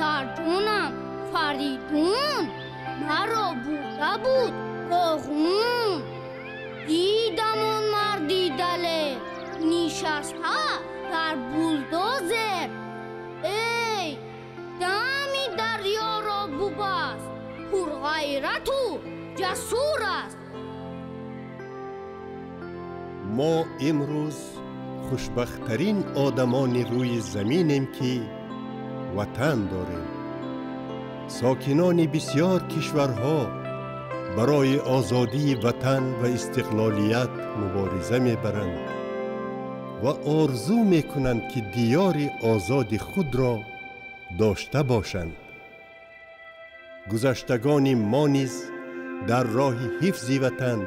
در جونم فریدون مرا بوده بود راغون. دیدم اون مردی دله نشسته در بولدوزر. ای دمی دریا را ببست، پر غیرت و جسور است. ما امروز خوشبخت‌ترین آدمان روی زمینیم که وطن داریم. ساکنان بسیار کشورها برای آزادی وطن و استقلالیت مبارزه می‌برند و آرزو می‌کنند که دیار آزاد خود را داشته باشند. گذشتگان ما نیز در راه حفظ وطن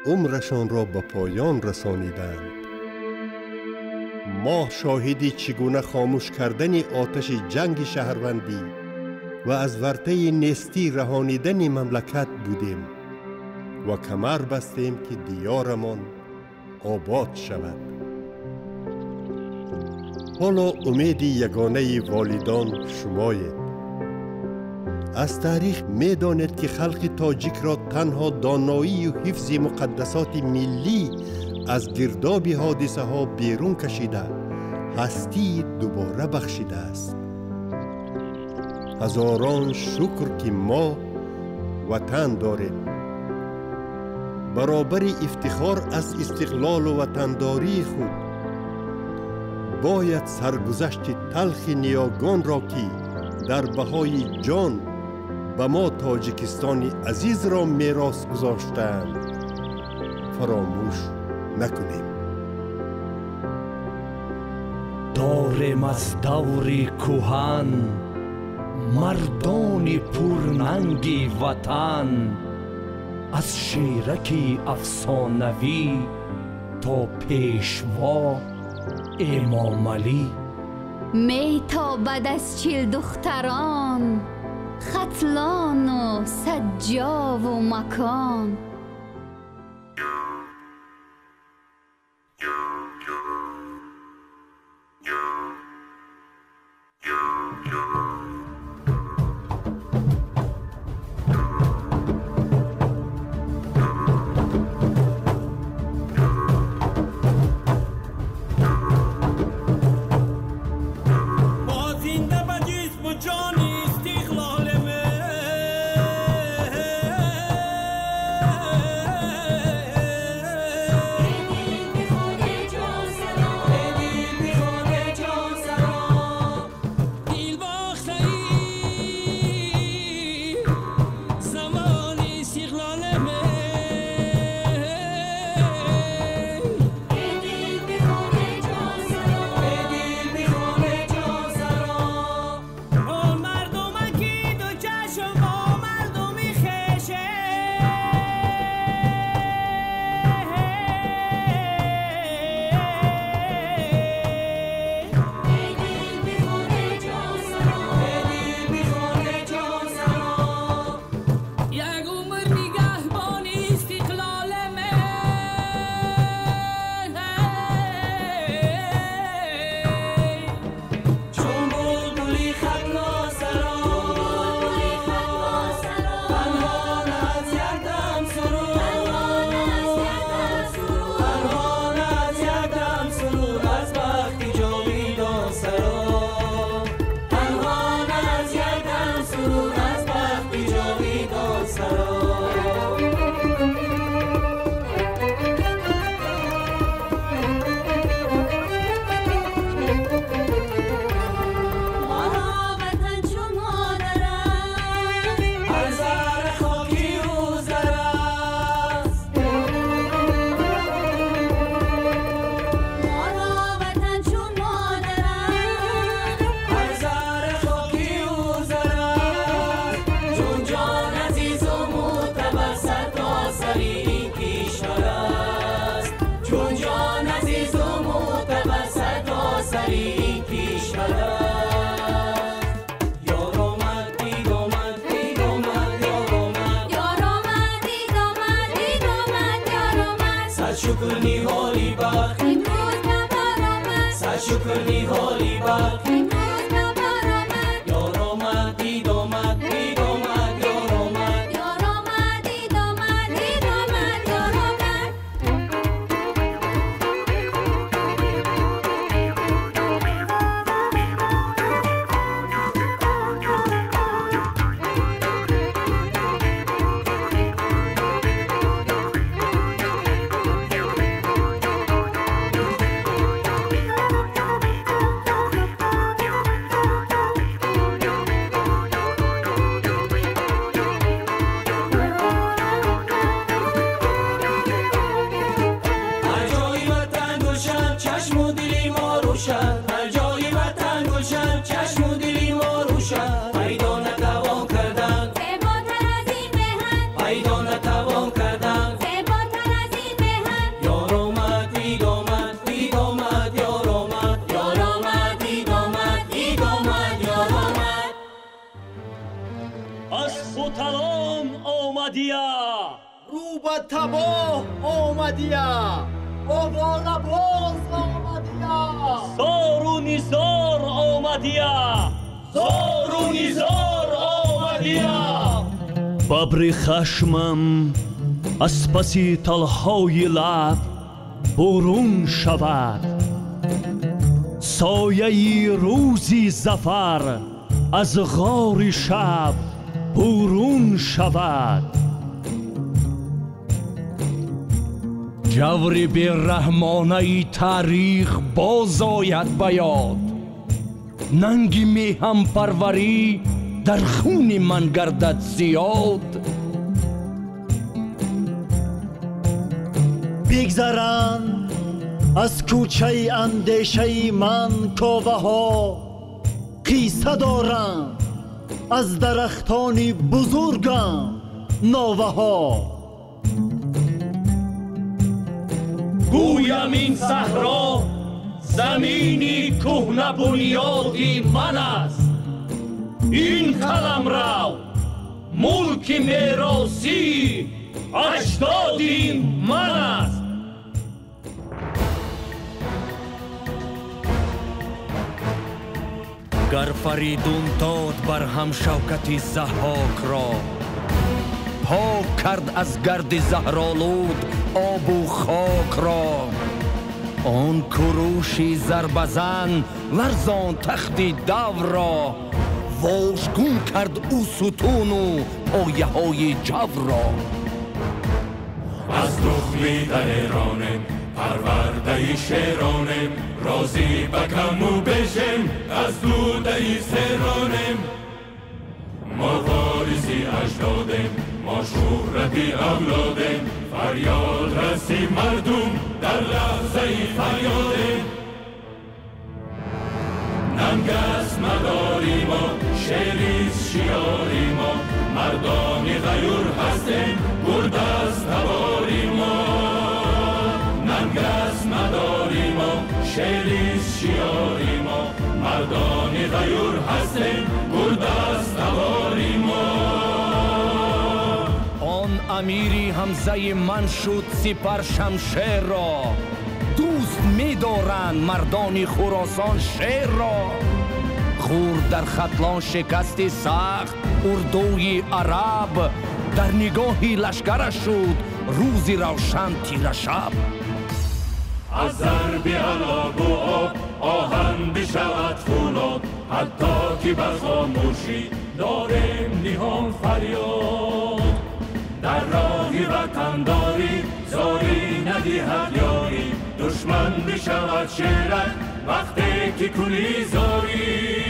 عمرشان را به پایان رسانیدند. ما شاهدی چگونه خاموش کردن آتش جنگ شهروندی و از ورطه نیستی رهانیدن مملکت بودیم و کمر بستیم که دیارمان آباد شود. حالا امید یگانه والدان شمایید. از تاریخ می دانید که خلق تاجیک را تنها دانایی و حفظ مقدسات ملی از گرداب حادثه ها بیرون کشیده هستی دوباره بخشیده است. هزاران شکر که ما وطن داریم. برابر افتخار از استقلال و وطنداری خود باید سرگذشت تلخ نیاگان را که در بهای جان به ما تاجیکستان عزیز را میراث گذاشتند فراموش نکنیم. داریم از دوری کهن مردان پرننگی وطن، از شیرکی افسانوی تا پیشوا امام علی. میتابد از 40 دختران ختلان و سجا و مکان. شکرنی حالی بخت امروز نبار آمد، شکرنی حالی بخت امروز نبار آمد. یارم آمدیا رو به تباه آمدیا آواره باز آمدیا زار و نیزار آمدیا زار و نیزار آمدیا ببر خشمم از پسی تلهای لب برون شود سایه روزی ظفر از غار شب برون شود جور بی‌رحمانه تاریخ باز آید به یاد ننگ میهم پروری در خون من گردد زیاد بگذرند از کوچه اندیشه من کاوه ها قیصه دارند از درختان بزرگم ناوه ها گویم این صحرا زمینی کهنه بنیادی من است این قلمرو ملک میراثی اجدادیم من است گر فریدون داد بر هم شوکتی ضحاک را پاک کرد از گرد زهرآلود آب و خاک را آن کروشی زربزن لرزان تختی دور را واژگون کرد او ستون و پایه های جو را از تخمی دلیرانم پرورده شیرانم رازی بکم و بشم از دوده سیرانم ما وارثی اجدادم ما شهرتی اولادم فریاد رسی مردم در لحظه فریادم ننگست مداری ما شعریست شیاری ما مردانی غیور هستیم گردست تباری ما ننگست مداری ما شعریست شیاری ما مردانی غیور هستیم گردست تباری ما آن امیری همزه من شد سپر شمشیر را دوست می دارند مردان خراسان شیر را خور در خطلان شکستی سخت اردوی عرب در نگاهی لشکرش شد روزی روشن تیره شب از ضرب علاب و آب آهن بشود فولاد حتی که بر خاموشی داریم نهان فریاد در راهی وطنداری زاری ندیهد یاری دشمن بشود شیرت وقتی که کنی زاری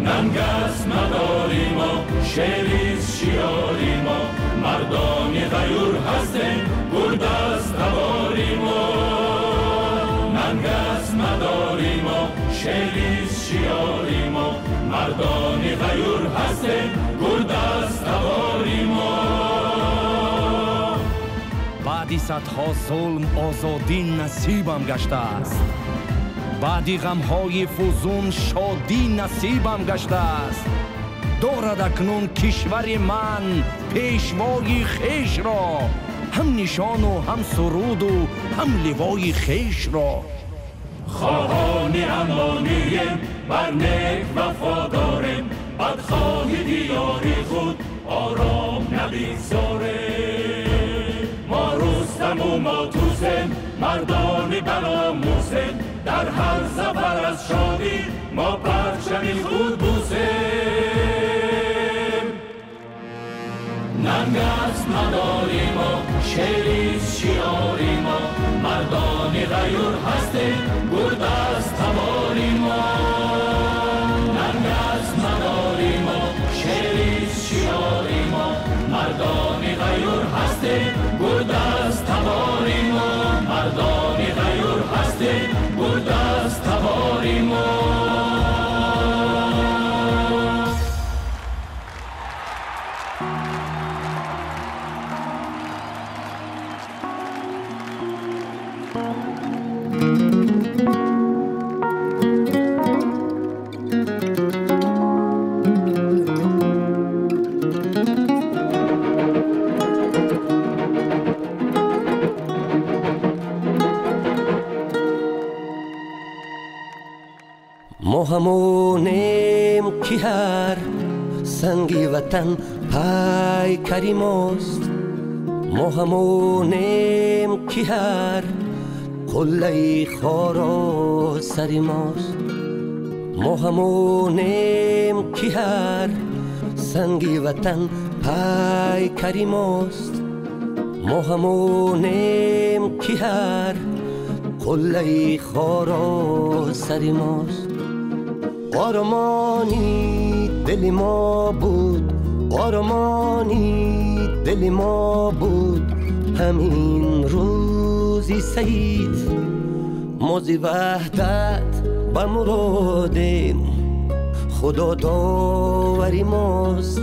ننگست مداری ما شعریست شیاری ما مردانی غیور هستیم گردست تباری ما ننگست مداری ما شعریست شیاری ما مردانی غیور هستیم گردست تباری ما بعدی صدها ظلم آزادی نصیبم گشته است بعدی غمهای فزون شادی نصیبم گشته است دارد اکنون کشور من پیشوای خیش را هم نشان و هم سرود و هم لوای خیش را خواهانی امانیم بر نیک وفاداریم بدخواهی دیاری خود آرام نبیگذاریم ما رستم و ما توسیم مردانی بناموسیم در هر سفر از شادی ما پرچمی خود بوسیم ننگست مداری ما شعریست شیاری ما مردانی غیور هستیم گردست تباری ما ننگست مداری ما شعریست شیاری ما مردانی غیور هستیم گردست تباری ما مردانی غیور هستیم گردست تباری ما ما همونیم که هر سنگی وطن پای کریماست. ما همونیم که هر قله خارا سری ماست. ما همونیم که هر سنگی وطن پای کریماست. ما همونیم که هر قله خارا سری ماست. آرمانی دل ما بود، آرمانی دل ما بود، همین روزی سعید موزی وحدت به مرادیم خدا داوری ماست.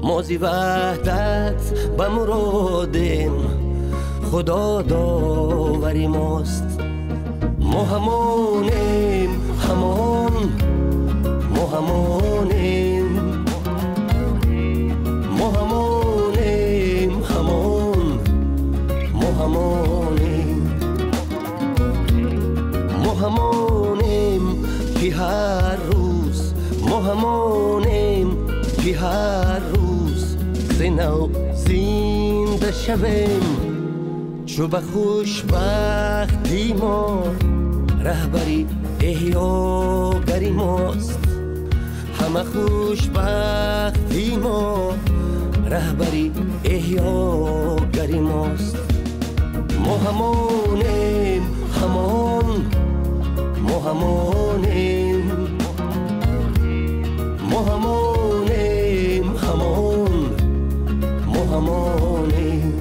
موزی وحدت به مرادیم خدا داوری ماست. ما همونیم همان، ما همونیم، ما همونیم همان، ما همونیم، ما همونیم که هر روز، ما همونیم که هر روز زنو زنده شویم. چو به خوشبختی ما رهبری احیاگری ماست. همه خوشبختی ما رهبری احیاگری ماست. ما همونیم همان، ما همونیم، ما همونیم همان، ما همونیم.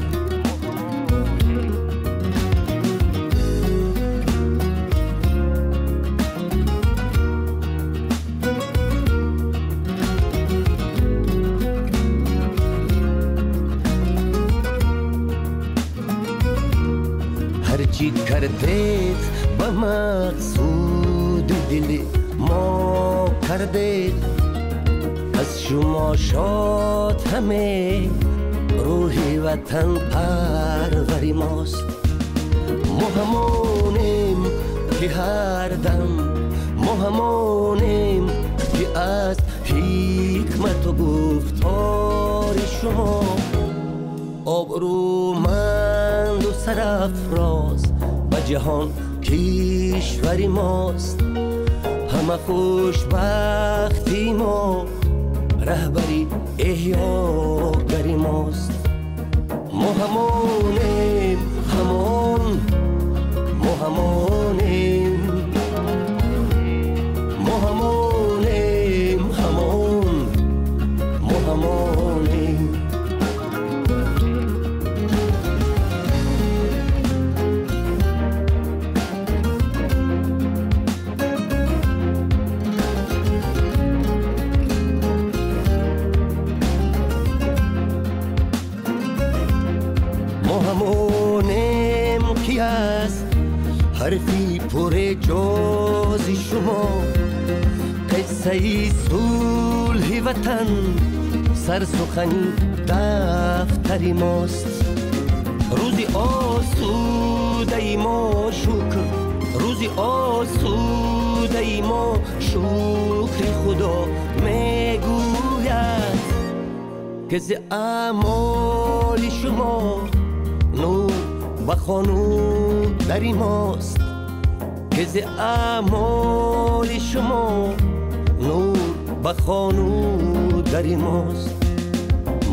هرچی کردید به مقصود دل ما کردید. از شما شاد همه روحی وطن پروری ماست. ما همونیم که هر دم، ما همونیم که از حکمت و گفتار شما آبرومند و سرافراز به جهان کشوری ماست. همه خوشبختی ما رهبری احیاگری ماست. ما همونیم همان، ما همونیم، ما همونیم همان، ما همونیم. همونیم که از حرفی پر جاز شما قصه صلح وطن سرسخنی دفتری ماست. روزی آسوده ما شکر، روزی آسوده ما شکر خدا میگوید که ز اعمال شما نور و خانود دری ماست. که ز اعمال شما نور و خانود دری ماست.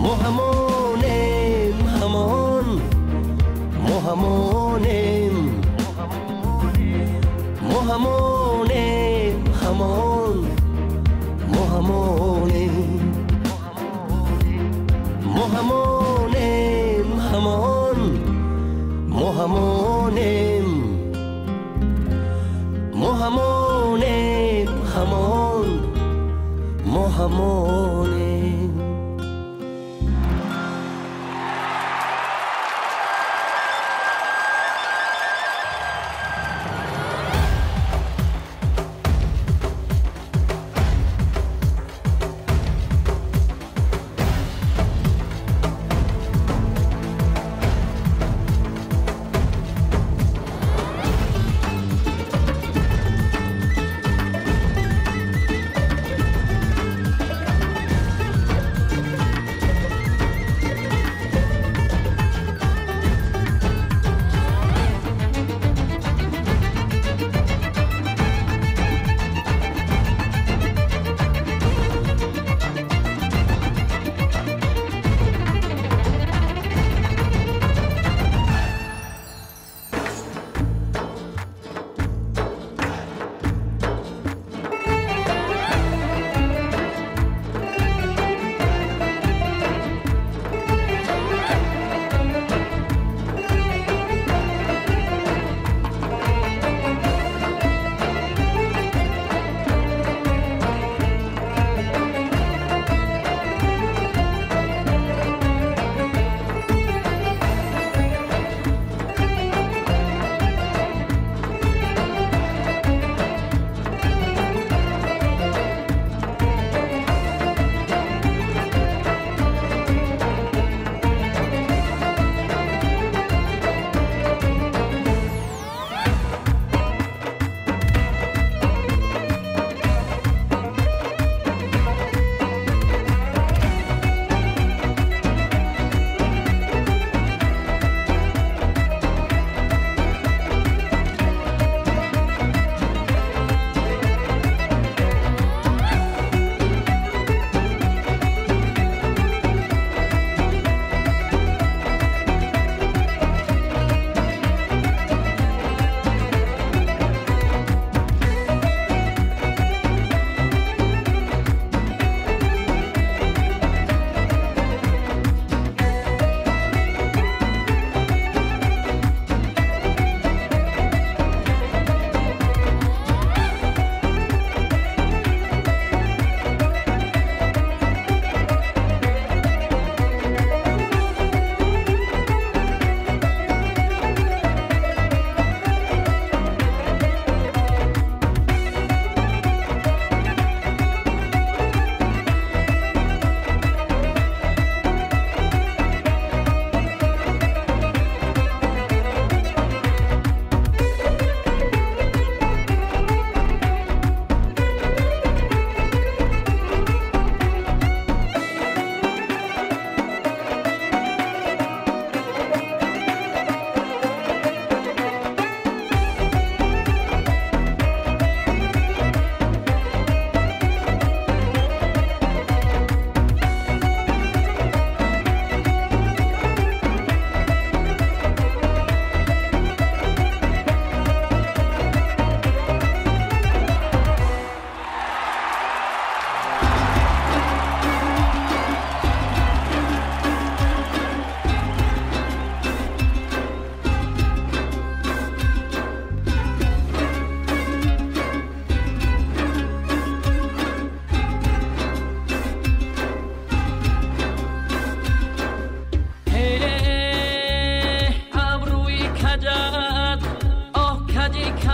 ما همونیم همان، ما همونیم، ما همونیم همان، ما همونیم، ما همونیم همان، ما همونیم، ما همونیم همان، ما همونیم.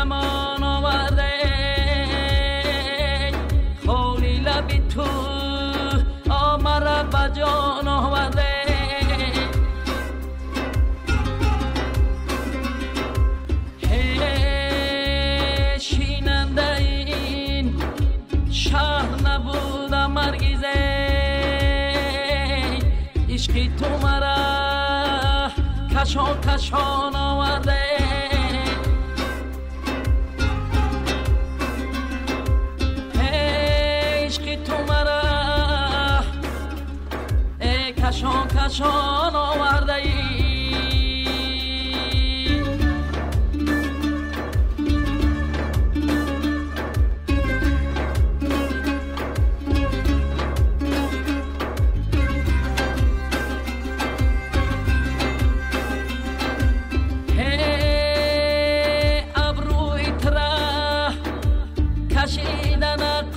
کمان آورده خولی لبی تو آمره بجان آورده شیننده این شهر نبودم مرگیزه عشقی تو مرا کشان کشان آورده عشقی تو مرا کشان کشان آورده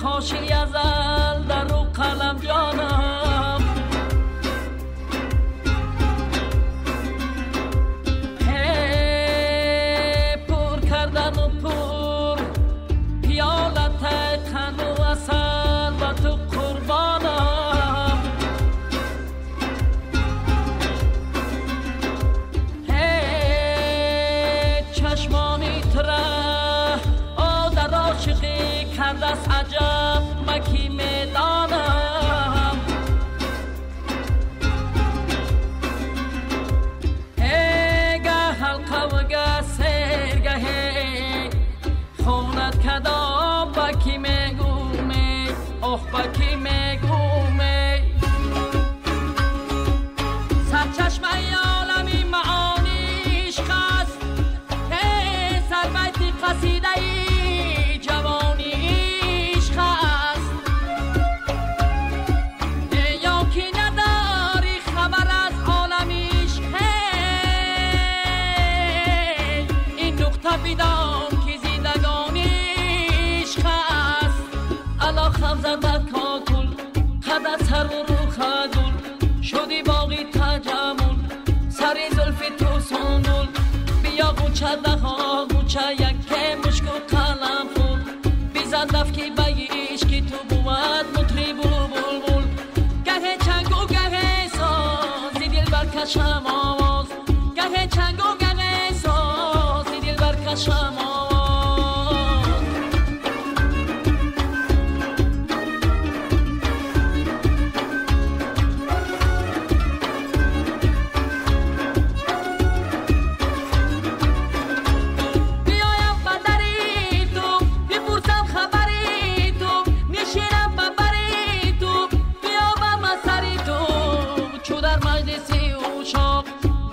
کاشی ازل در رو قلم جانم پر کردن و پر پیالت قند و اصل و تو قربانم چشمانی تره در عاشقی کرده است عجب مکی میدانم گه حلقه و گه سرگه خونت کدا بکی میگومی اوه بکی میگومی سرچشمه عالمی معانیش خست سربیتی قصیده ای جوانیش خست یا که نداری خبر از عالمیش این نقطه بیدان که زندگانیش خست الا خمزر بر کاکل قد سر و رو خدول شدی باقی تجمل سری زلفی تو سندول بیا گوچه دها گوچه یک که مشک و قلم فول بیزن دفکی بیش که تو بود مطری بول بول بول گه چنگ و گه ساز دل برکشم آواز گه چنگ و گه ساز دل برکشم آواز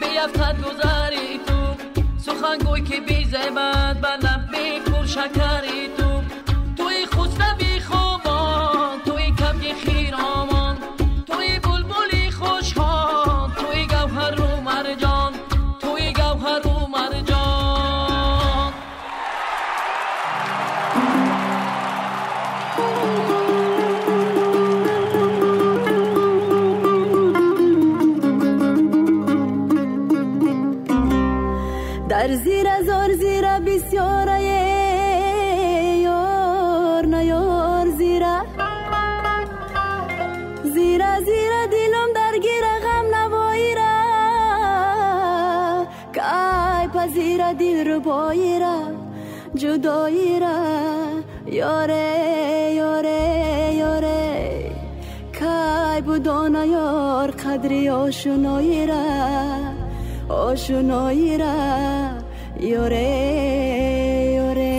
بیفتد گذاری تو سخنگوی که بی زیبت بلم بی پر شکری تو توی خوسته بی خوابان توی کبگی خیرامان توی بلبلی خوشحال توی گوهر رو مرجان توی گوهر رو مرجان در زیر زار زیر بسیاره یار نیار زیره زیره زیره دلم درگیر غم نوایی را که ای پذیره دل رو بایی را جدایی را یاره یاره یاره که ای بودانه یار قدری آشنایی را آشنایی را یاره یاره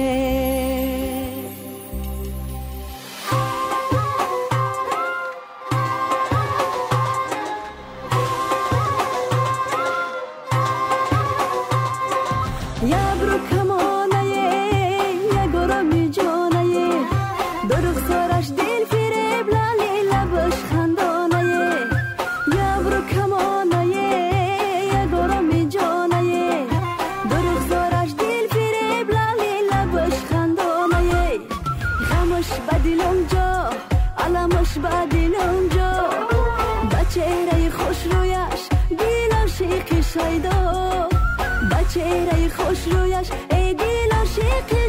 یا برو کمانه یا گرمی جانه درخ سرش دل فریب لالی لبش خندانه یا برو کمانه یا گرمی جانه درخ سرش دل فریب لالی لبش خندانه غمش بدلم جا علمش بدلم جا بچهره خوش رویش دل عاشق شیدا بچهره خوش رویش ای دل عاشق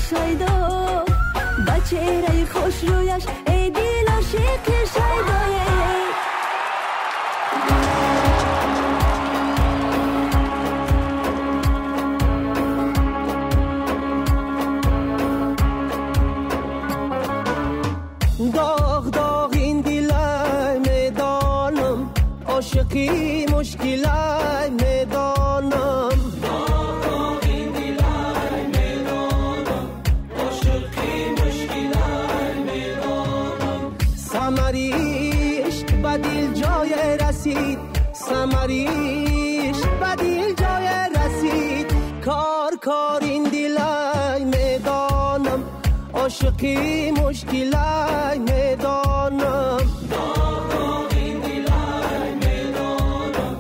شیدا با چهره خوش رویش ای دل عاشق شیدای داغ داغ این دلای میدانم عاشقی مشکلای میدانم داغ داغ این دلای میدانم عاشقی مشکلای میدانم ثمریش به دل جای رسید ثمریش به دل جای رسید کار کار این دلای میدانم عاشقی مشکلای میدانم داغ داغ این دلای میدانم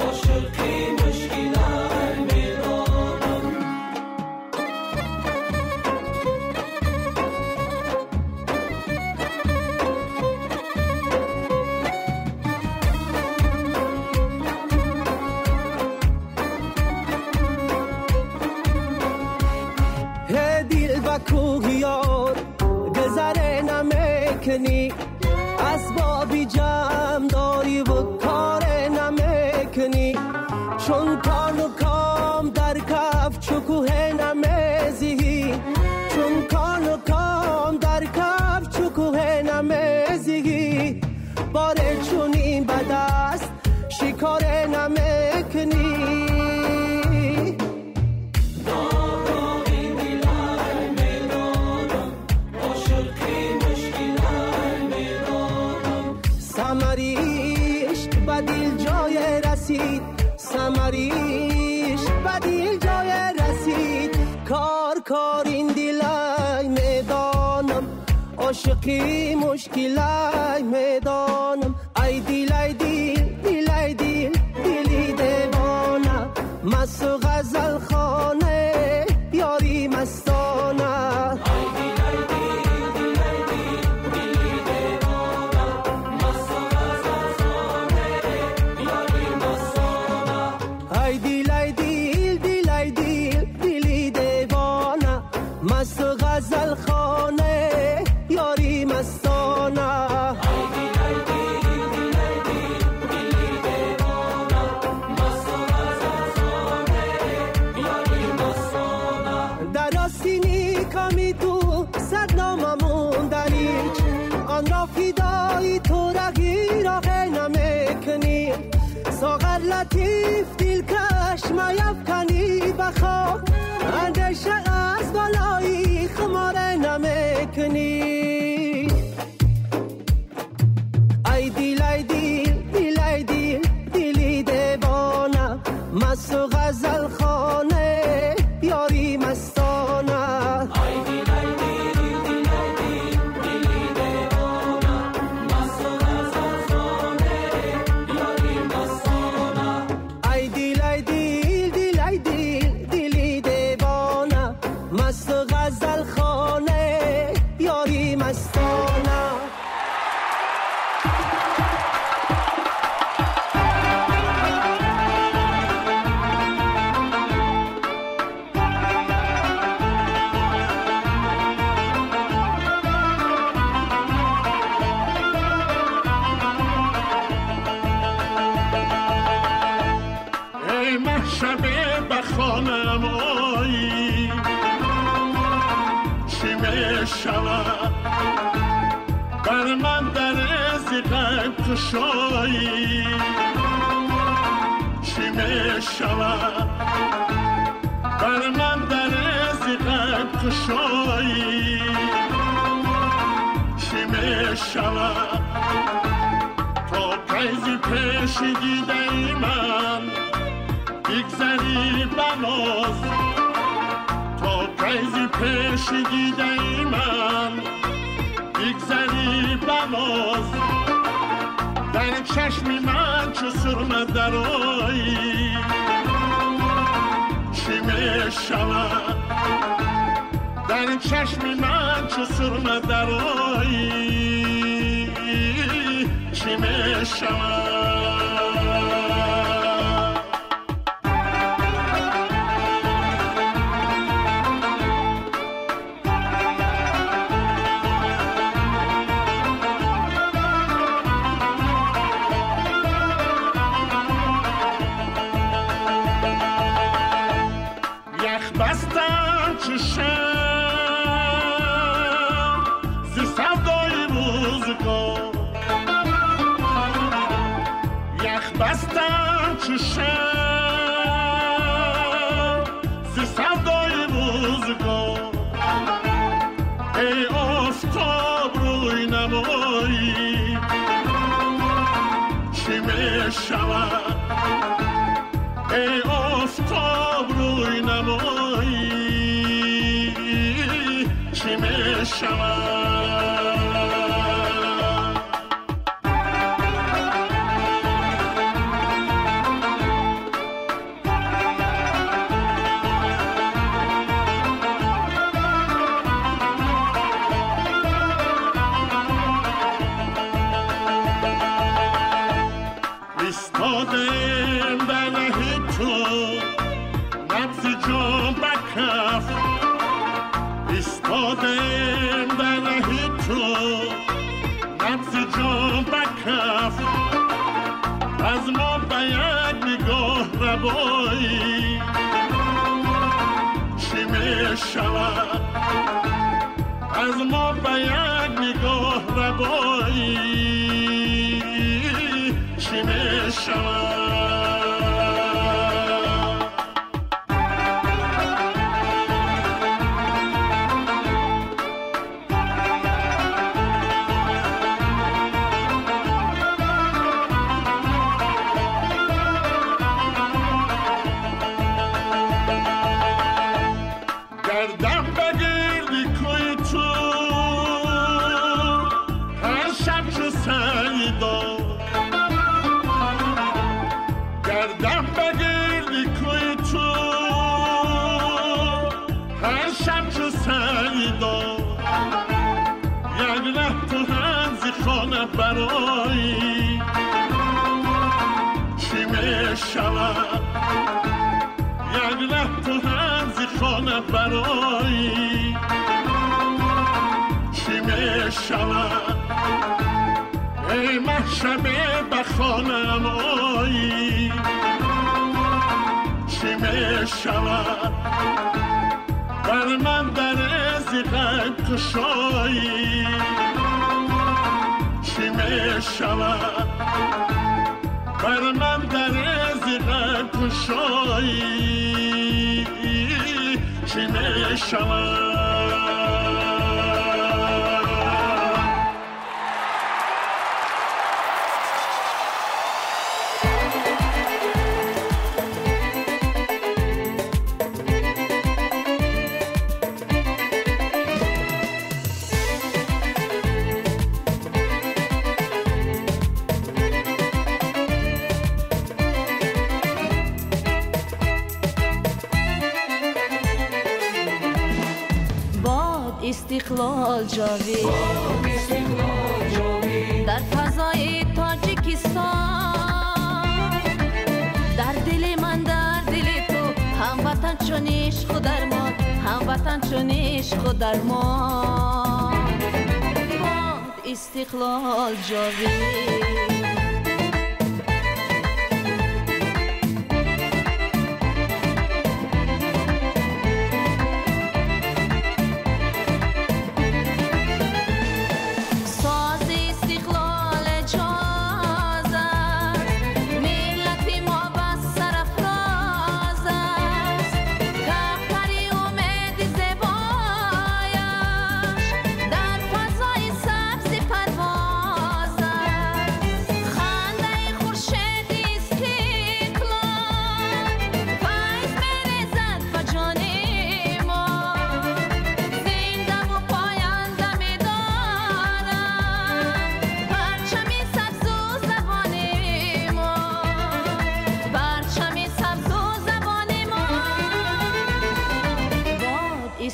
عاشقی مشکلای میدانم هی دل و کوهیار گذره نمیکنی اسبابی جمع داری و کار نمیکنی چون کان و کام در کف چکوه نمیزی چون کان و کام در کف چکوه نمیزی باره چون این بدست شکار نمیکنی ثمریش به دل جای رسید ثمریش به دل جای رسید کار کار این دلای میدانم عاشقی مشکلای میدانم ای دل ای دل دل ای دل دلی دیوانه مست و غزل خانه یاری مستانه مست و غزل خانه یاری مستانه در آستینی کمی تو صد نامه موندنیچ آن را فدای تو رگی را نمیکنی ساغر لطیف دلکش میفکنی بخواه اندشه از بالایی خماره نمیکنی ای دل ای دل دل ای دل دلی دیوانه مست و غزل خانه یاری مستانه ای دل ای دل دل ای دل دلی دیوانه مست و غزل خانه یاری مستانه ای دل ای دل دل ای دل دلی دیوانه مست و غزل خانه یاری مستانه ای محشبه بخانم آیی چی می شود بر من در زیغم کشایی چی می شود بر من در زیغم کشایی چی می شود تا قیزی پیش دیده ای من بگذری بناز تا قیزی پیش دیده ای من بگذری بناز در چشمی من چو سرمه درایی چی می شود در چشمی من چو سرمه درایی چی می شود بستم چشم ز سودای روزگار یخ بستم چشم ز سودای روزگار ای آفتاب روی نمایی چی می شود ای آفتاب روی نمایی چی می شود ایستادم در ره تو نبض جان بکف ایستادم در ره تو نبض جان بکف از ما به یک نگاه ربایی چی می شود از ما به یک نگاه ربایی چی می شود گردم بگیردی کوی تو هر شب چو سیدا گردم بگیردی کوی تو هر شب چو سیدا یک ره تو هنزی خانه برایی چی می شود یک ره تو هنزی خانه برایی چی می شود ای محشبه به خانم آیی چی می شود بر من در ازی غیب کشایی چی می شود بر من در ازی غیب کشایی چی می شود استقلال جاوید در فضای تاجیکستان در دل من در دل تو هموطن چون عشق در ما هموطن چون عشق در ما باد استقلال جاوید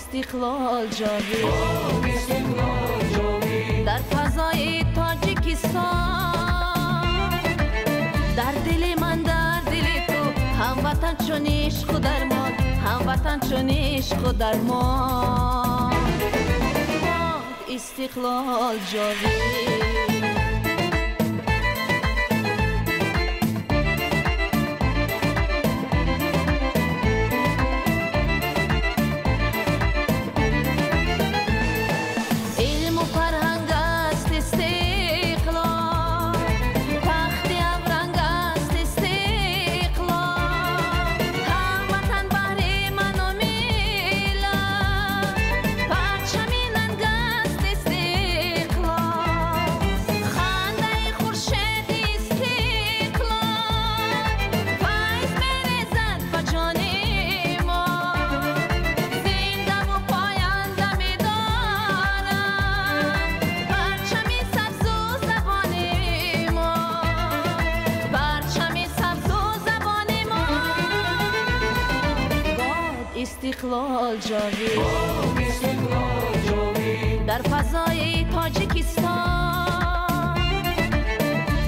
استقلال جاوید در فضای تاجیکستان در دل من در دل تو هموطن چون عشق در ما هموطن چون عشق در ما باد استقلال جاوید استقلال جاوید در فضای تاجیکستان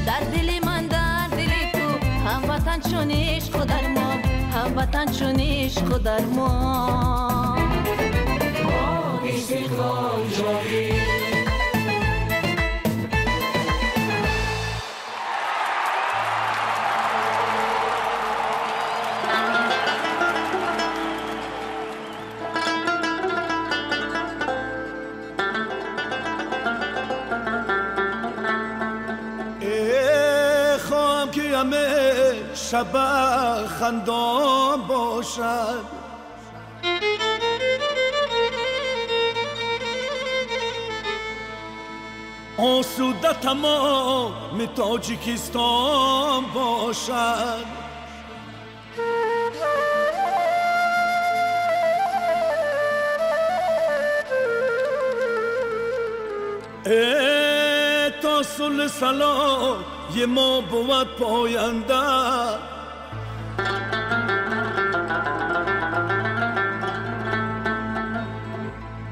در دل من در دل تو هموطن چون عشق درمان هموطن چون عشق درمان استقلال جاوید شب خندان باشد آسوده تمام تاجیکستان باشد تا صلح سلام یه ما بود پاینده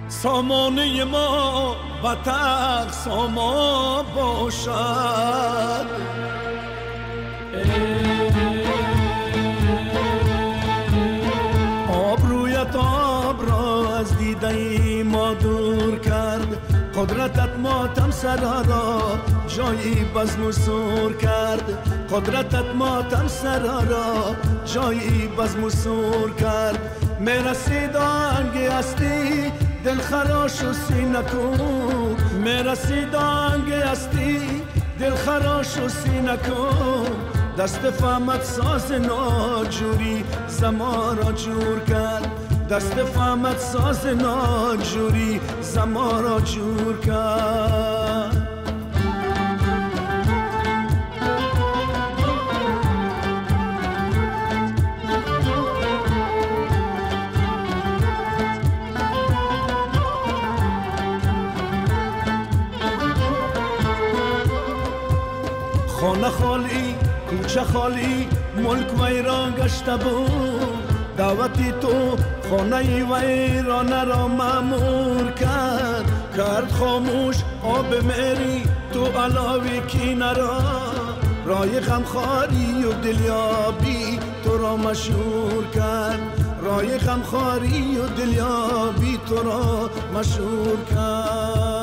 سامانه ما بطق سامان باشد آبرویت آب را از دیده ما دور کرد قدرتت ماتم سرا را جایی بزم و سور کرد قدرتت ماتم سرا را جایی بزم و سور کرد میرسید آنگی هستی دل خراش و سینه کن میرسید آنگی هستی دل خراش و سینه کن دست فهمت ساز ناجوری زمان را جور کرد دست فهمت ساز ناجوری زمان را جور کرد خانه خالی کوچه خالی ملک ویران گشته بود دعوتی تو خانه ویرانه را مامور کرد خاموش آب مری تو علاوه کینه را رای غمخواری و دلیابی تو را مشهور کرد رای غمخواری و دلیابی تو را مشهور کرد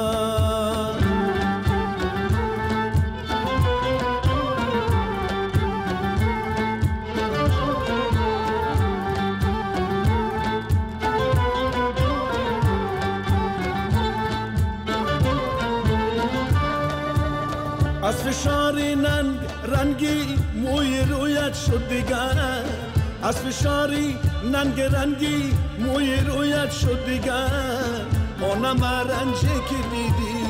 از فشار ننگ رنگی موی رویت شد دیگر از فشاری ننگ رنگی موی رویت شد دیگر آنم رنجه که دیدی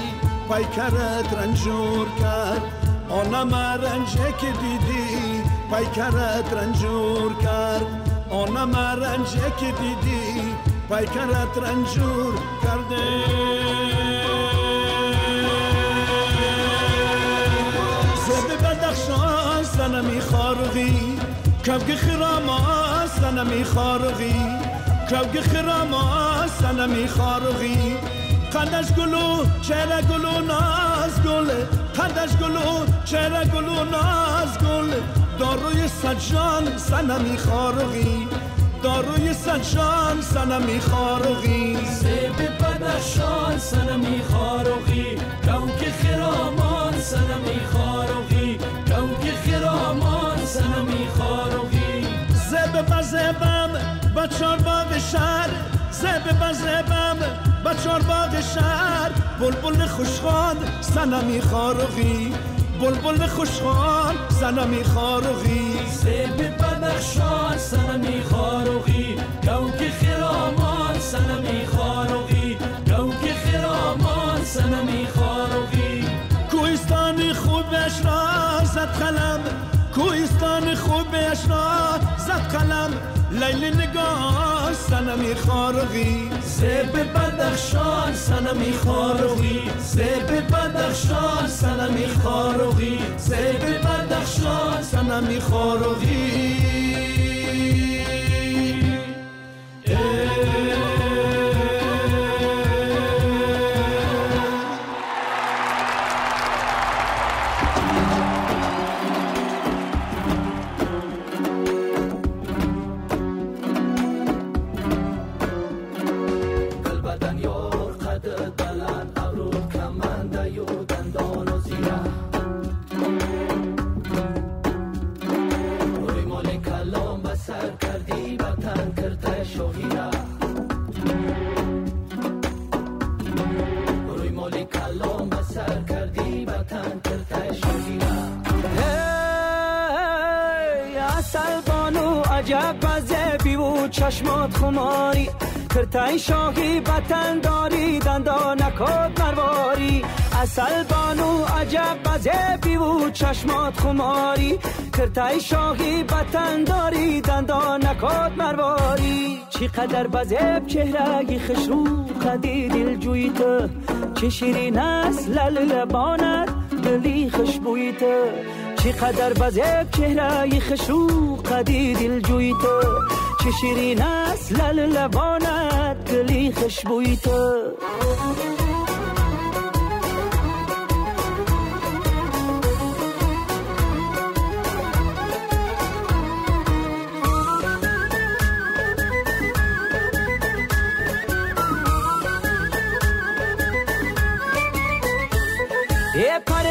پیکرت رنجور کرد آنم رنجه که دیدی پیکرت رنجور کرد آنم رنجه که دیدی پیکرت رنجور کرده بدخشان سنمی خارقی کبگ خراما سنمی خارقی کبگ خراما سنمی خارقی قدش گلو چهره گلو ناز گل قدش گلو چهره گلو ناز گل داروی سجان سنمی خارقی داروی سجان سنمی خارقی زیب بدخشان سنمی خارقی کوک خرامان سنمی خارقی کوک خرامان سنمی خارقی زیب بزیبم بچار باغ شهر زیب بزیبم بچار باغ شهر بلبل خوشخوان سنمی خارقی بلبل خوشخوان سنمی خارقی زیب بدخشان سنمی خارقی کوک خرامان سنمی خارقی کوک خرامان سنمی خارقی کوهستان خوبش را زد قلم کوهستان خوبش را زد قلم لیل نگاه سنمی خارقی زیب بدخشان سنمی خارقی زیب بدخشان سنمی خارقی زیب بدخشان سنمی خارقی زیرا روی مالی کلام بسر کردی وطن کرتای شاگیرا اصل بانو عجب بزه بیو چشمات خماری کرتای شاهی بطن داری دندانکات مرواری اصل بانو عجب بزه بیو چشمات خماری کرتای شاهی بطن داری دندانکات مرواری چی قدر بزه چهره خشرو قدی دل جویت چه شیرین است لبانت دلی خوشبویت چی قدر بزه چهره خشرو قدی دل جویت چه شیرین است لبانت دلی خوشبویت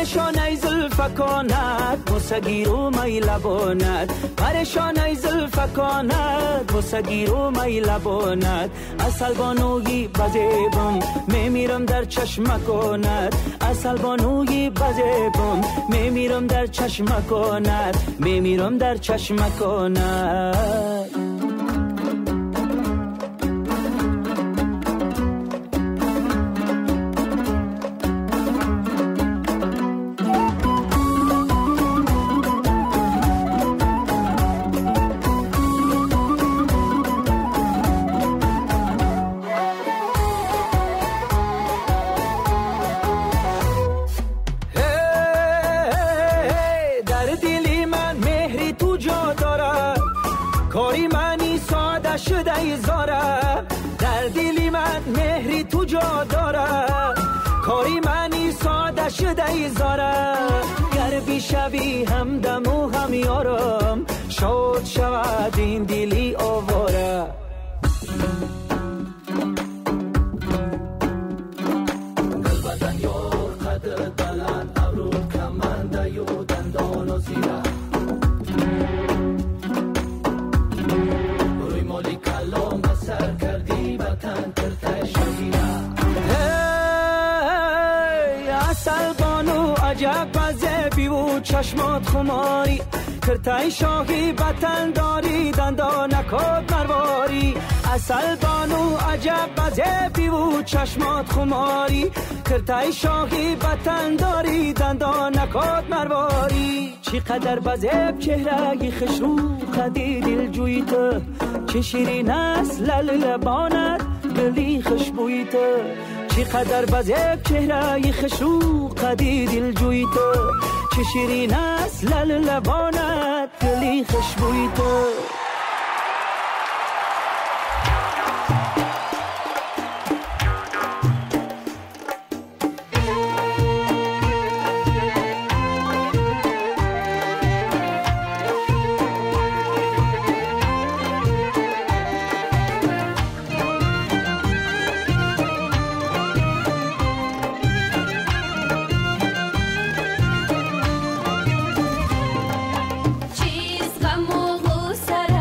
پریشان ای زلفکانت بوسگیر و می لبانت پریشان ای زلفکانت بوسگیر و می لبانت اصل بانوی بزیبم میمیرم در چشمکانت اصل بانوی بزیبم میمیرم در چشمکانت میمیرم در چشمکانت کاری منی ساده شده ای زاره در دلی من مهری تو جا داره کاری منی ساده شده ای زاره گر بیشوی همدم و هم یارم شاد شود این دلی آواره بدن یار قدر بلند ابرود کمنده یو دندان و زیره روی مالی کلام بسر کردی وطن کرتای شاگیره اصل بانو عجب بزه بیو چشمات خماری کرتای شاهی بطن داری دندانکات مرواری اصل بانو عجب بزه بیو چشمات خماری کرتای شاهی بطن داری دندانکات مرواری چی قدر بزه چهره خشرو قدی دل جویت چه شیرین است لبانت دلی خوشبویت چی قدر بزه چهره خشرو قدی دل جویت چه شیرین است لبانت دلی خوشبویت چیز غم و غوسه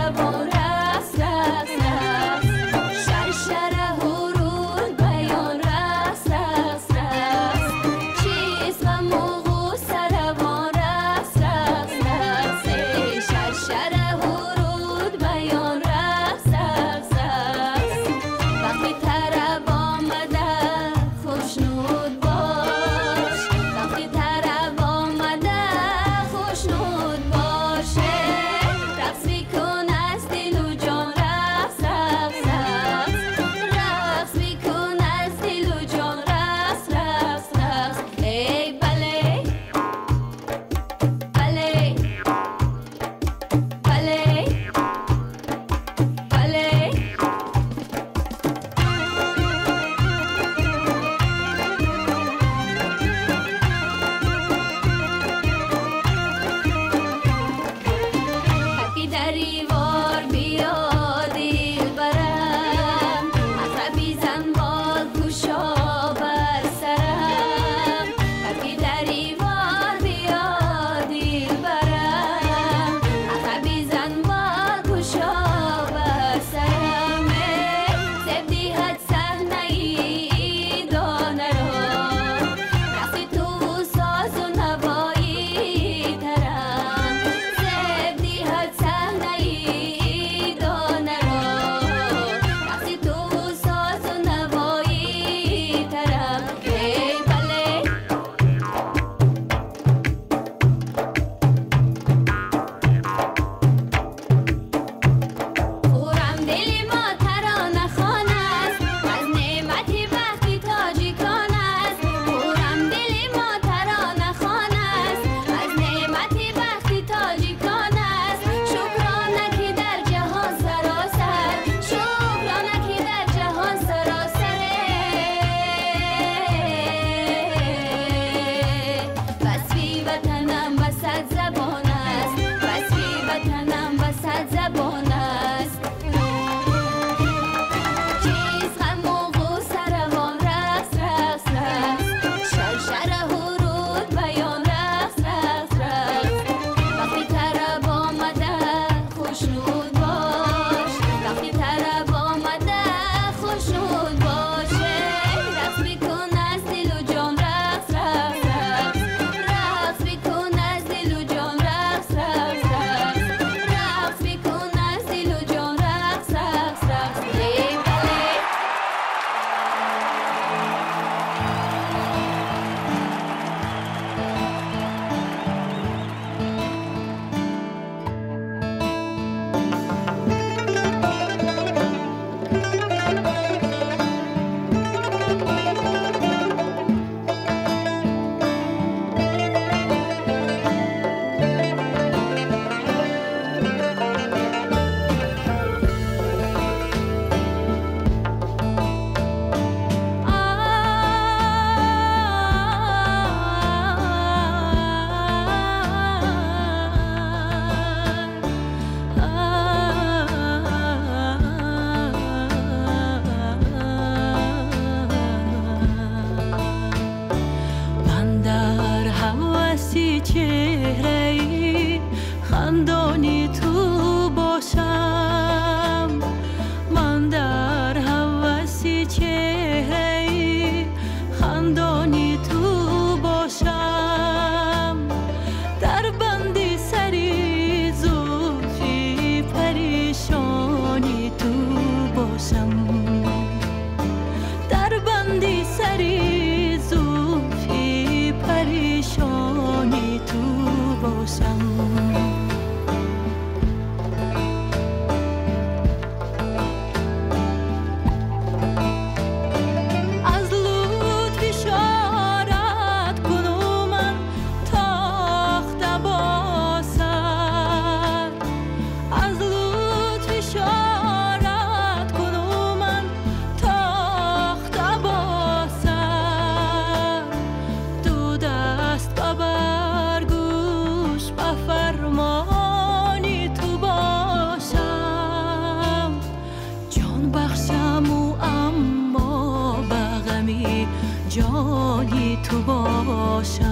بخشم و اما بغمی جانی تو باشم،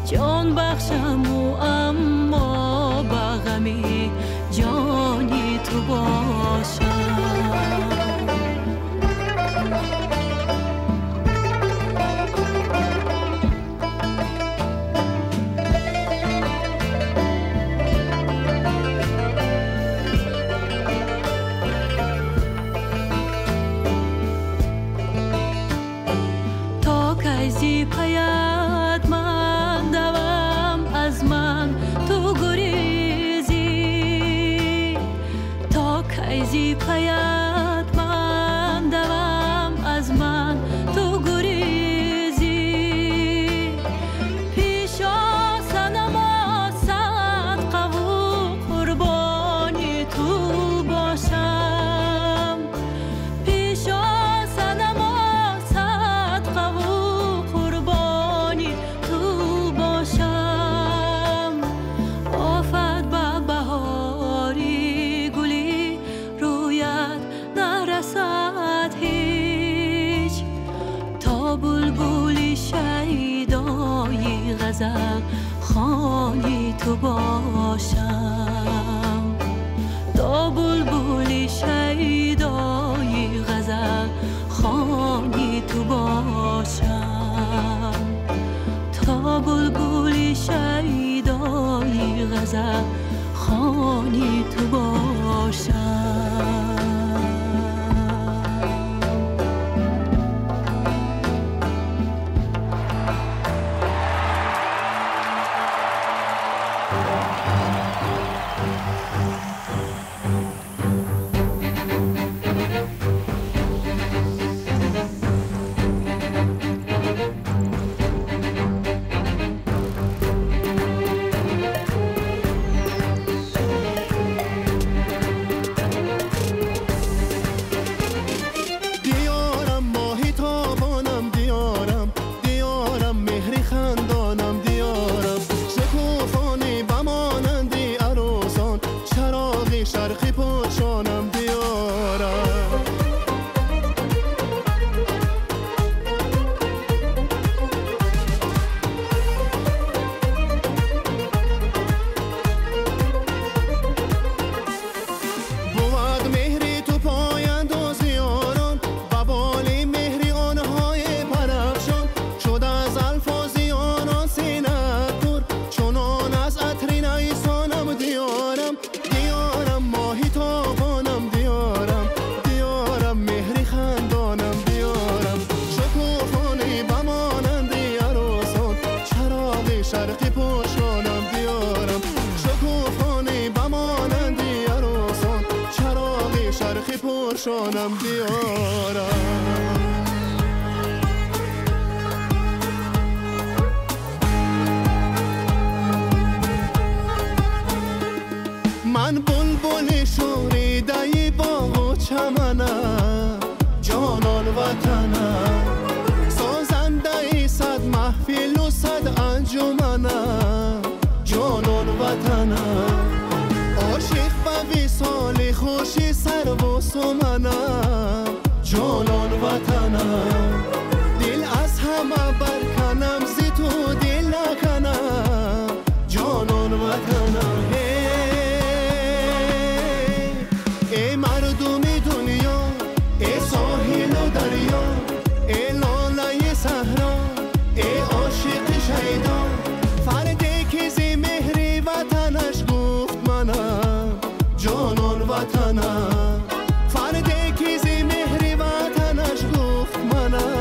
جان بخشم و اما بغمی جانی تو باشم. پاید من دوام از من تو گریزی، تا کیزی پاید من دوام از من تو گریزی، پیشا سنما صدقه و قربانی تو باشم، پیشا سنما صدقه و خانی تو باشم، تا بلبلی شیدای غزل خانی تو باشم، تا بلبلی شیدای غزل خانی تو باشم. شانم بیارم. من بلبل شوریده باغ و چمنم، جانان وطنم، سازنده صد محفل و صد انجمنم، جانان وطنم، عاشق به وصال خوشی سر و سمنم، جانان وطنم، دل از همه برکنم زی تو دل نکنم، جانان وطنم. ای مردم دنیا، ای ساحل و دریا، ای لاله صحرا، ای عاشق شیدا، فردی که زی مهر وطنش گفت منم، جانان وطنم، فردی که زی مهر وطنش گفت منم.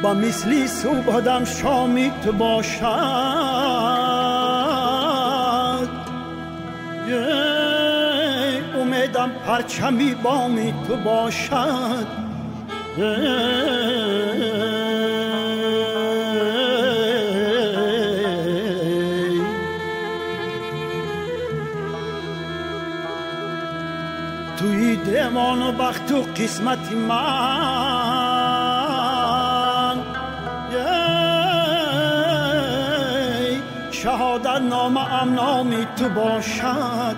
با مثلی صبحدم شامیت باشد، امیدم پرچمی بامیت باشد. توی دیوان و بخت و قسمت من شهادت نامه ام نامی تو باشد.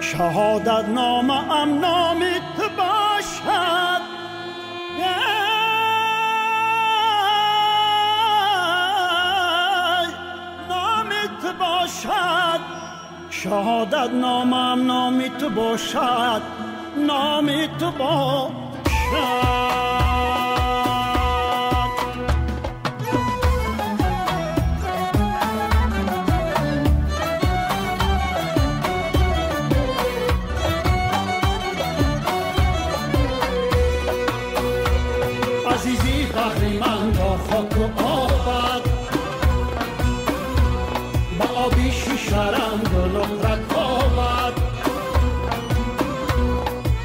شهادت نامه ام نامی تو باشد. شهادت نامم نامی تو باشد، نامی تو باشد. عزیزی بحری من با خاک و آبد، با آبی شیشرند و نقرت آبد،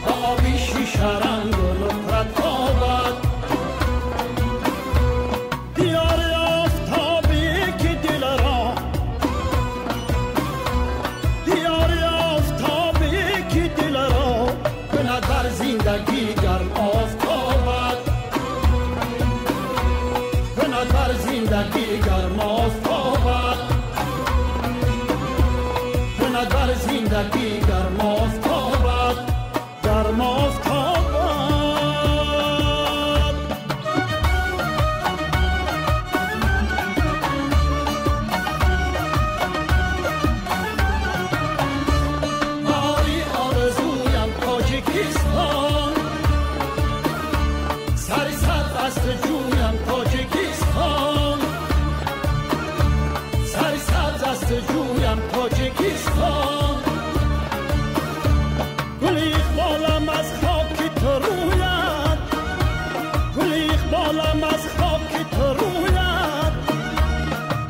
با آبی شیشرند و نقرت آبد. دیار آفتابی که دل را، دیار آفتابی که دل را کند بر زندگی گرم آفتابد، کند بر زندگی گرم آفتابد، کند بر زندگی گرم آفتابد، گرم آفتابد. باری آرزویم تاجیکستان، سر صد دست جویم تاجیکستان، سر صد دست جویم تاجیکستان. گل اقبالم از خاک تو روید، گل اقبالم از خاک تو روید.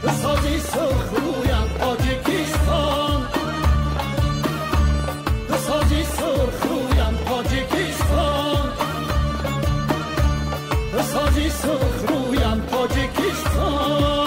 بسازی سرخ رویم تاجیکستان، بسازی سرخ رویم تاجیکستان، بسازی سرخ رویم تاجیکستان.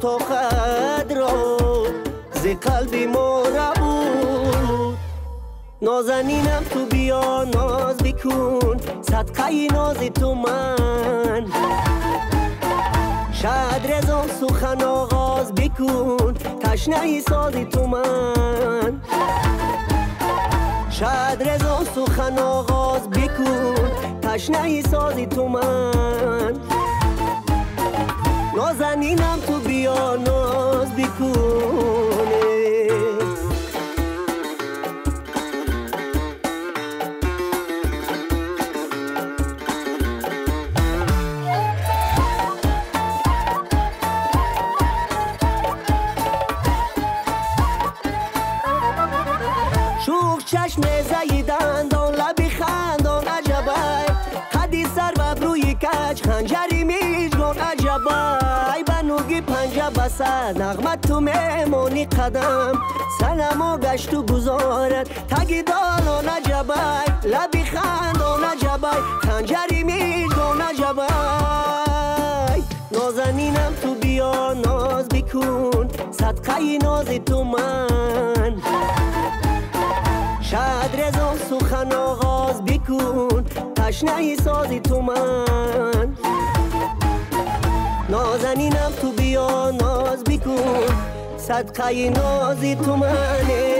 تا خد را ز قلبی ما نبود. نازنینم تو بیا ناز بکن، صدقه ناز تو من. شاید رزان سخن آغاز بکن، تشنه ساز تو من. شاید رزان سخن آغاز بکن، تشنه ساز تو من. نازنینم تو بیا ناز بکنه. شوخ چشم زیدندان لبی خندان عجبای، قدی سر و روی کج خنجری میجگان عجبای. بنوگی پنجه بسر نغمت تو میمونی قدم، سنمو گشت و گذارد تگی دالان عجبای. لبی خندان عجبای، خنجری میجگان عجبای. نازنینم تو بیا ناز بکن، صدقه ناز تو من. شاید رزان سخن آغاز بکن، تشنه سازی تو من. نازنینم تو بیا ناز بکن، صدقه نازی تو منه.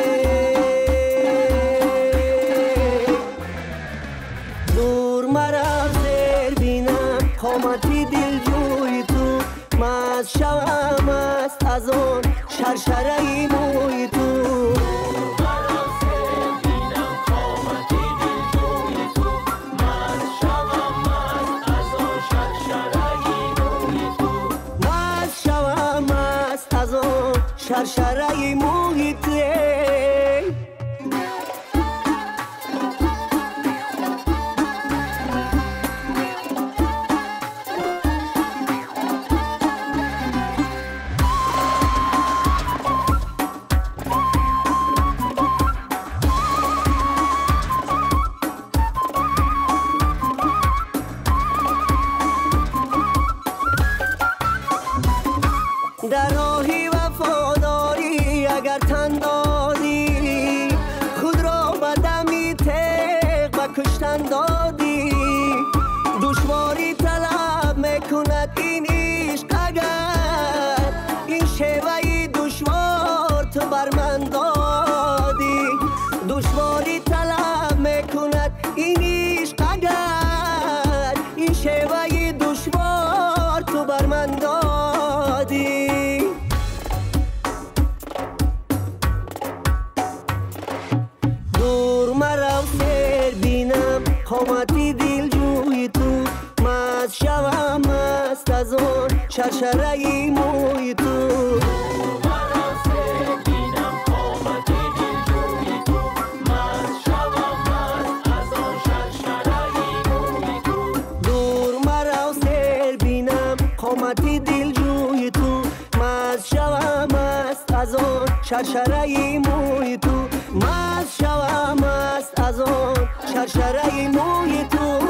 دور مرا زیر بینم قامتی دل جوی تو، مست شوم است از آن شرشره موی تو. شرشره محیطه در راهی وفاداری اگر تن دادی، خود را به دمی تیغ و کشتن دادی. دشواری طلب میکند این عشق، اگر این شیوه دشوار تو بر من دادی. دشواری طلب میکند این عشق، اگر این شیوه دشوار تو بر من دادی. قامتی دل جوی تو، مست شوم است از آن شرشره موی تو. دور مرا سیر بینم قامتی دل جوی تو، مست شوم است از آن شرشره موی تو. مست شوم است از آن شرشره موی تو.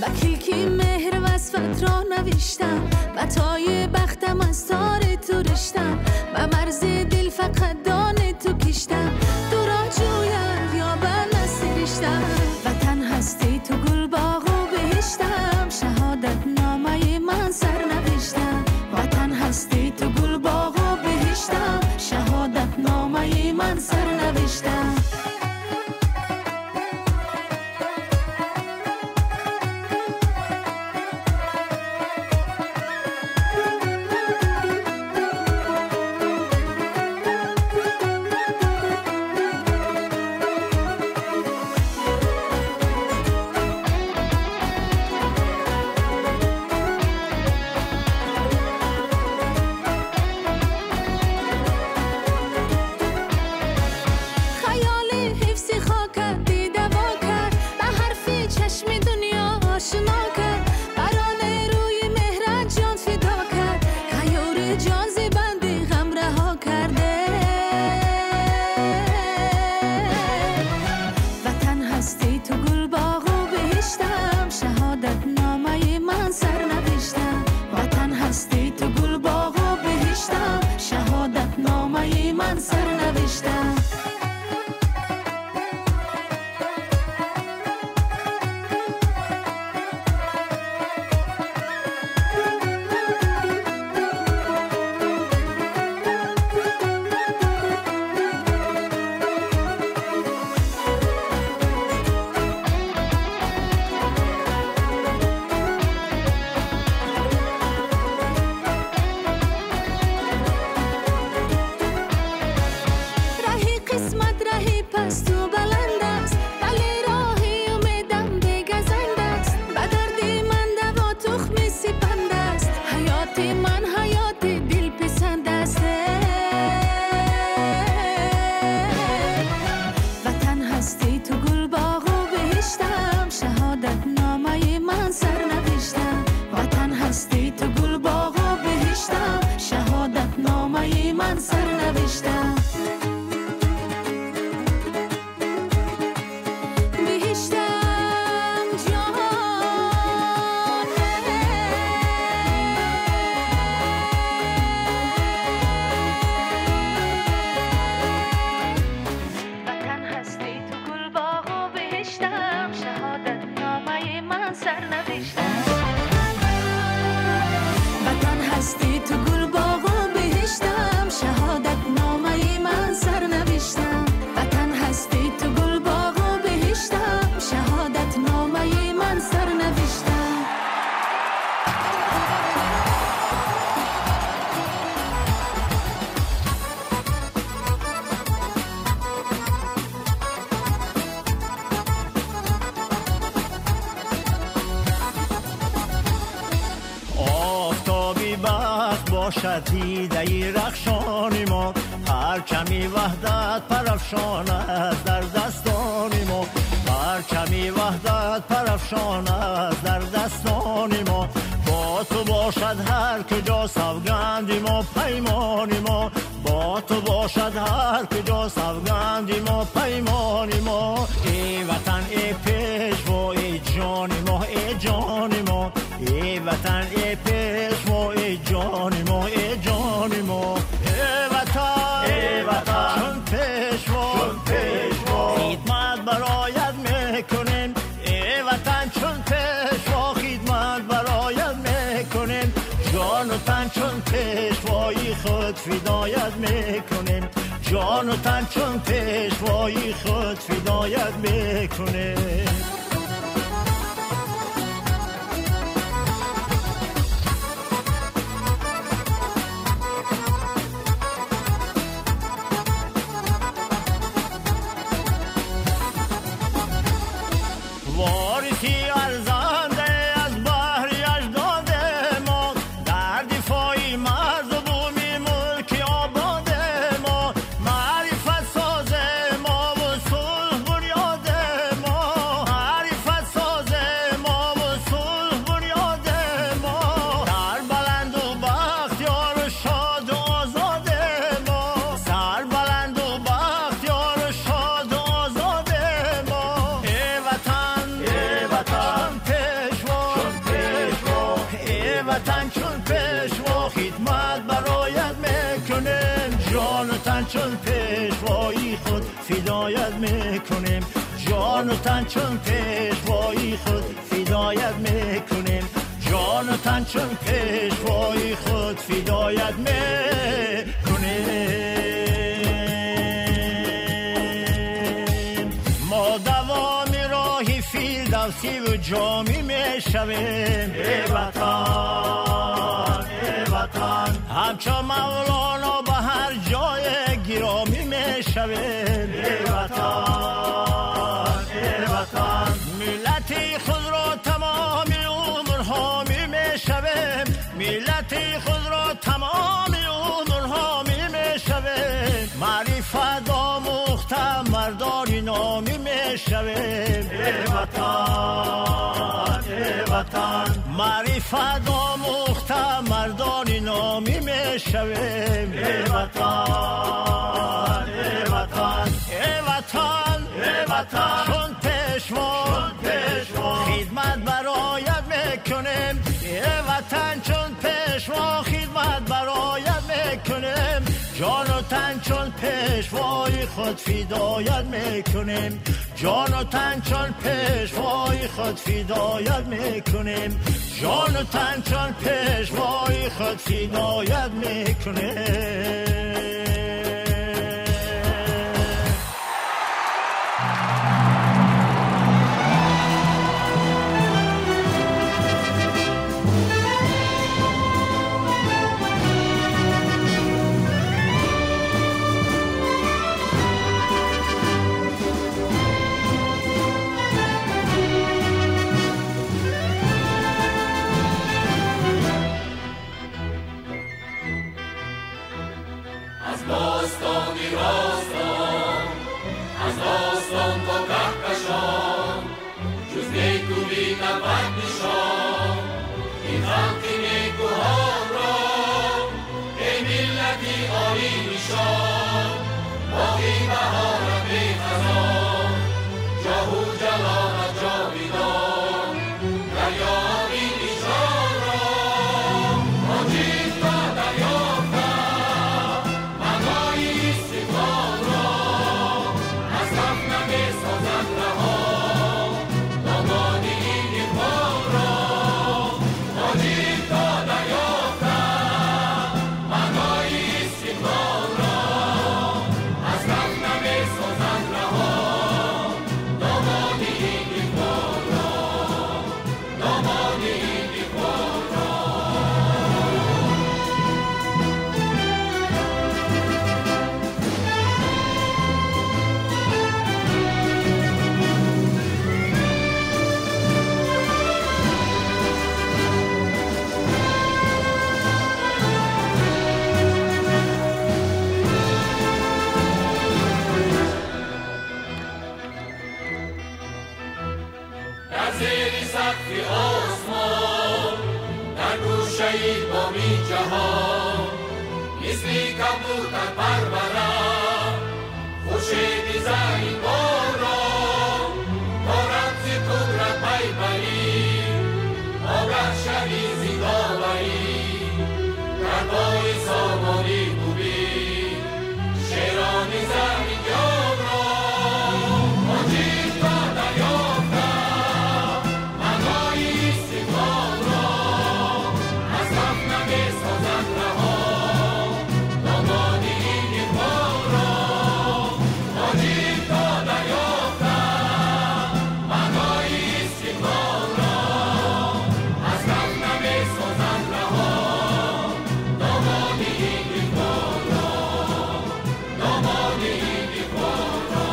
با کلکی مهر وصفت را نوشتم، متای بختم از تار تو رشتم. به مرز دل فقط دان تو کشتم، تو را جویم یا به نسرشتم. وطن هستی تو گل باغ و بهشتم، شهادت نامه من سر نوشتم. وطن هستی تو گل باغ و بهشتم، شهادت نامه من سر نوشتم. خیال بهشتم دیده رخشانی ما پرچمی وحدت پرافشاند در دستان ما پرچمی وحدت پرافشاند در دستان ما با تو باشد هر کجا سوگندی ما پیمانی ما با تو باشد هر کجا سوگندی ما پیمانی ما ای وطن ای پیشوا ای جانی ما ای جانی ما ای وطن ای پیشوا ای جانی ما ای جانی ما ای وطن چون پیشوا خدمت برایت میکنیم ای وطن چون پیشوا خدمت برایت میکنیم جان و تن چون پیشوایی خود فدایت میکنیم جان و تن چون پیشوایی خود فدایت میکنیم وارثی ارزنده از بحر اجداد ما در دفاع مرز و بومی ملک آباد ما معرفت ساز ما و صلح بنیاد ما معرفت ساز ما و صلح بنیاد ما در بلند و بختیار و شاد و آزاد ما سر بلند و بختیار و شاد و آزاد ما ای وطن چون پیشوا خدمت برایت میکنیم جان و تن چون پیشوایی خود فدایت میکنیم جان و تن چون پیشوایی خود فدایت میکنیم جان و تن چون پیشوایی خود فدایت میکنیم ما دوام راهی فردوسی و جامی میشویم ای وطن همچو مولانا به هر جای گرامی میشویم ای وطن ملتی خود را تمام عمرها میشویم ملتی خود را تمام عمرها میشویم معرفت آموخته مردانی نامی میشویم ای وطن معرفت آموخته مردانی نامی میشویم ای وطن چون پیشوا خدمت برایت میکنیم ای وطن چون پیشوا خدمت برایت میکنیم جان و تن چون پیشوای خود فدایت میکنیم جان و تن چون پیشوای خود فدایت میکنیم جان و تن چون پیشوای خود فدایت میکنیم خلق 'ی گوهر را ای ملتی آیین شاه این باقی بهارت بی خزان جاه و جلالت جاویدان دریابی ایشان را آجیل تا دریافتم معنای استقلال را از دفنم سازد رها دامانی این اقبال را آجیل تا دریافتم معنای استقلال را از دفنم سازد رها دامانی این اقبال را دامانی این اقبال را در زیر سقف آسمان در گوشه بامی جهان مثلی کبوتر پرورم خورشید زمین باران تا رمز قدرت پی بری آگه شوی زیداوری در پای سامانی بوبی شیران زمین یاد را آجیل تا دریافتم معنای استقلال را از دفنم سازد رها دامانی این اقبال را آجیل تا دریافتم معنای استقلال را از دفنم سازد رها دامانی این اقبال را دامانی این اقبال را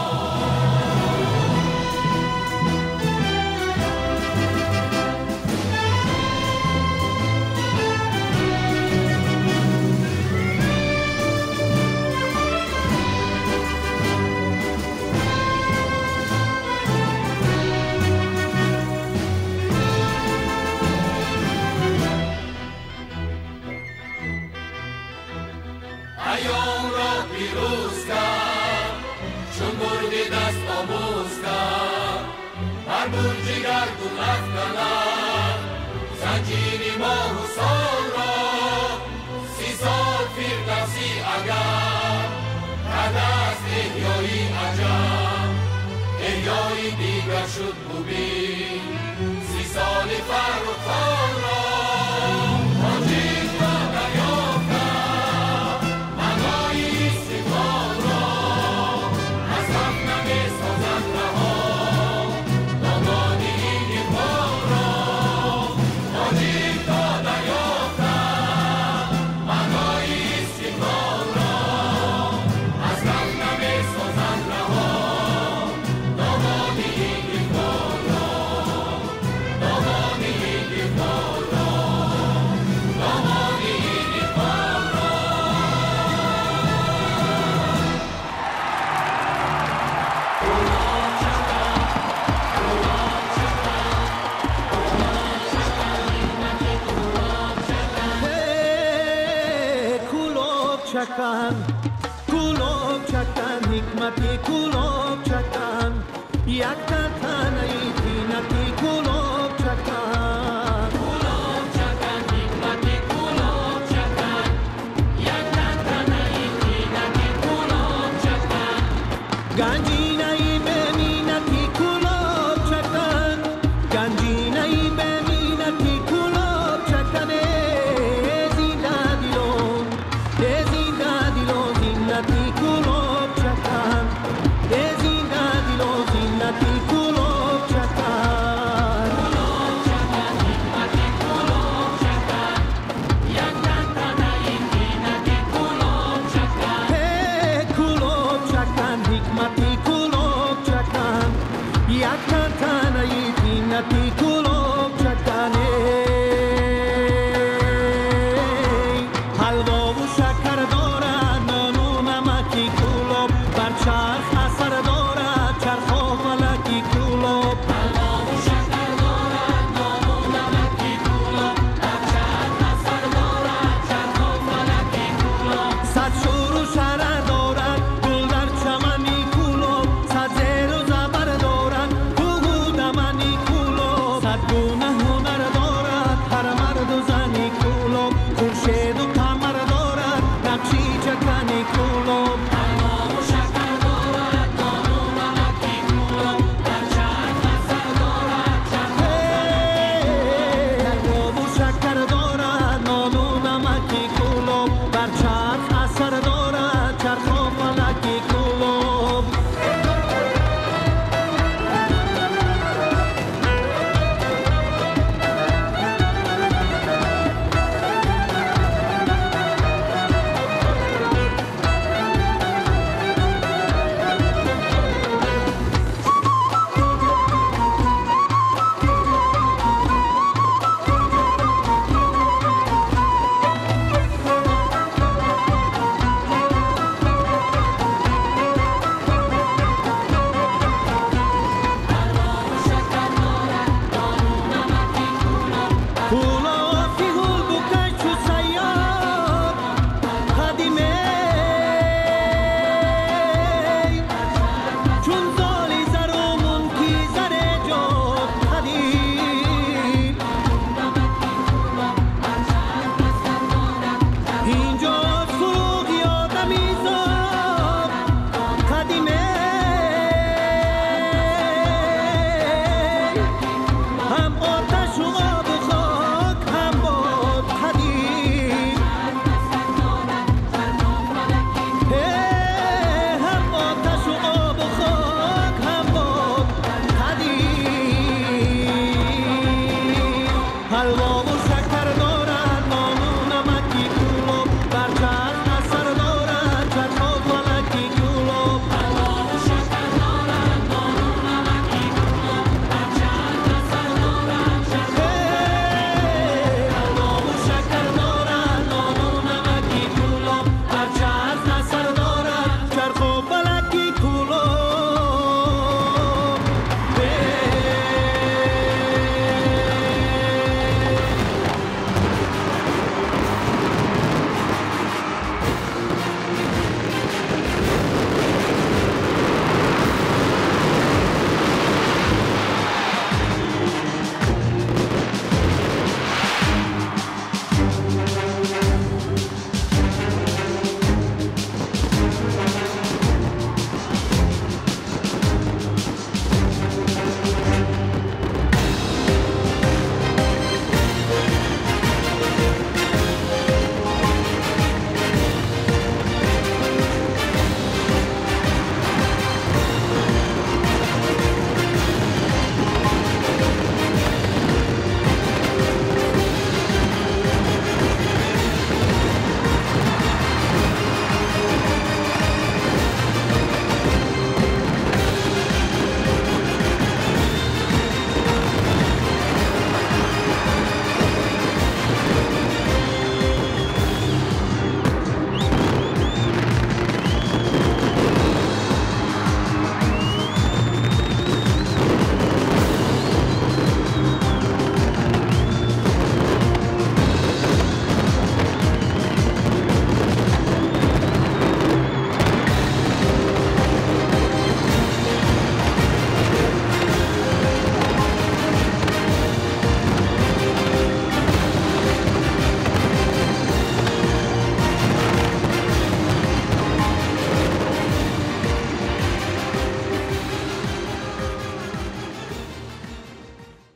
ایام را پیروز کرد چون بردی دست آموز کرد بر برج گردون افکند زنجیر ماه و سال را 30 سال فردوسی اگر کرده است احیایی عجب احیایی دیگر شد مبین 30 سال فرخ خان را آجیل تا دریافتم معنای استقلال را از دفنم سازد رها دامانی این اقبال را آجیل تا دریافتم معنای استقلال را از دفنم سازد رها دامانی این اقبال را دامانی این اقبال را دامانی این اقبال را کلوب چکن حکمتی کلوب چکن یک تنه تینتی کلوب چکن کلوب چکن حکمتی کلوب چکن یک تنه تینتی کلوب چکن گنجینه‌ای بمینتی کلوب چکن گنجینه‌ای بمینتی کلوب چکن زیده دیلون